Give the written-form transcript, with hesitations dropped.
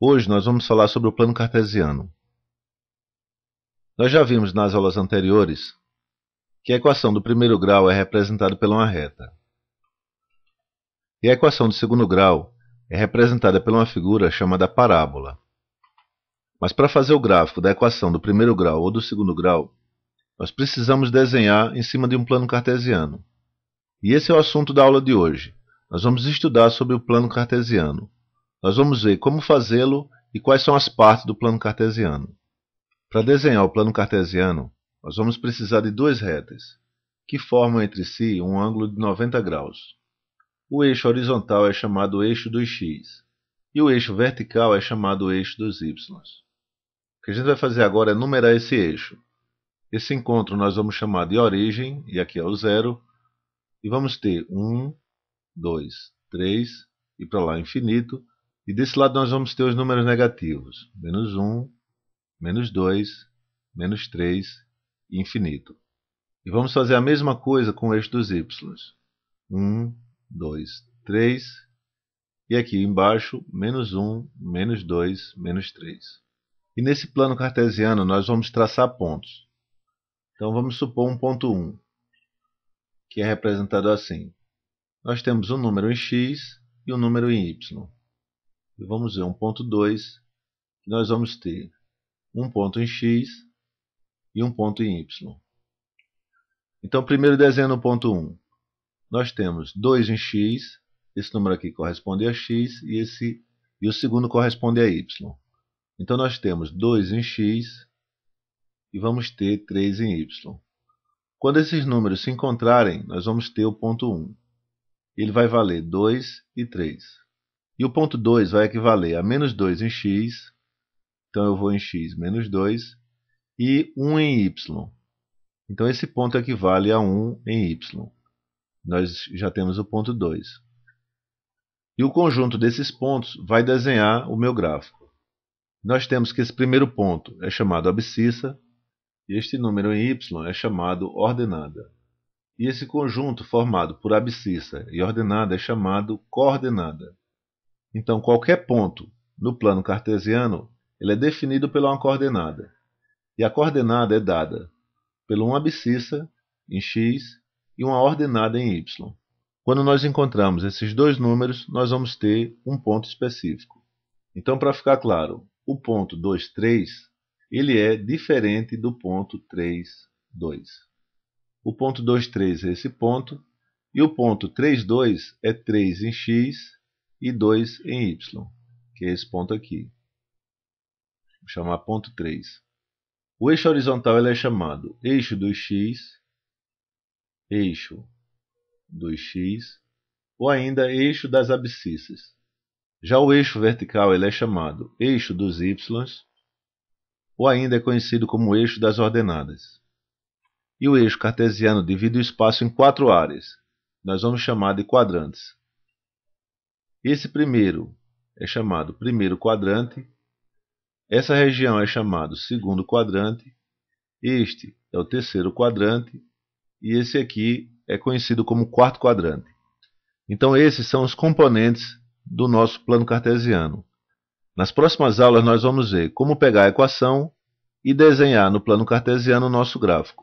Hoje nós vamos falar sobre o plano cartesiano. Nós já vimos nas aulas anteriores que a equação do primeiro grau é representada por uma reta. E a equação do segundo grau é representada por uma figura chamada parábola. Mas para fazer o gráfico da equação do primeiro grau ou do segundo grau, nós precisamos desenhar em cima de um plano cartesiano. E esse é o assunto da aula de hoje. Nós vamos estudar sobre o plano cartesiano. Nós vamos ver como fazê-lo e quais são as partes do plano cartesiano. Para desenhar o plano cartesiano, nós vamos precisar de duas retas, que formam entre si um ângulo de 90 graus. O eixo horizontal é chamado eixo dos x, e o eixo vertical é chamado eixo dos y. O que a gente vai fazer agora é numerar esse eixo. Esse encontro nós vamos chamar de origem, e aqui é o zero, e vamos ter 1, 2, 3, e para lá infinito, e desse lado nós vamos ter os números negativos, menos 1, menos 2, menos 3 e infinito. E vamos fazer a mesma coisa com o eixo dos y. 1, 2, 3, e aqui embaixo, menos 1, menos 2, menos 3. E nesse plano cartesiano nós vamos traçar pontos. Então vamos supor um ponto 1, que é representado assim. Nós temos um número em x e um número em y. E vamos ver um ponto 2, que nós vamos ter um ponto em x e um ponto em y. Então, primeiro desenhando o ponto 1. Nós temos 2 em x, esse número aqui corresponde a x, e o segundo corresponde a y. Então, nós temos 2 em x e vamos ter 3 em y. Quando esses números se encontrarem, nós vamos ter o ponto 1. Ele vai valer 2 e 3. E o ponto 2 vai equivaler a menos 2 em x, então eu vou em x menos 2, e 1 em y. Então esse ponto equivale a 1 em y. Nós já temos o ponto 2. E o conjunto desses pontos vai desenhar o meu gráfico. Nós temos que esse primeiro ponto é chamado abscissa, e este número em y é chamado ordenada. E esse conjunto formado por abscissa e ordenada é chamado coordenada. Então qualquer ponto no plano cartesiano ele é definido pela uma coordenada. E a coordenada é dada por uma abscissa em x e uma ordenada em y. Quando nós encontramos esses dois números, nós vamos ter um ponto específico. Então, para ficar claro, o ponto 2, 3, ele é diferente do ponto 3, 2. O ponto 2, 3 é esse ponto, e o ponto 3, 2 é 3 em x e 2 em y, que é esse ponto aqui. Vou chamar ponto 3. O eixo horizontal ele é chamado eixo dos x, ou ainda eixo das abscissas. Já o eixo vertical ele é chamado eixo dos y, ou ainda é conhecido como eixo das ordenadas. E o eixo cartesiano divide o espaço em 4 áreas. Nós vamos chamar de quadrantes. Esse primeiro é chamado primeiro quadrante. Essa região é chamado segundo quadrante. Este é o terceiro quadrante. E esse aqui é conhecido como quarto quadrante. Então esses são os componentes do nosso plano cartesiano. Nas próximas aulas nós vamos ver como pegar a equação e desenhar no plano cartesiano o nosso gráfico.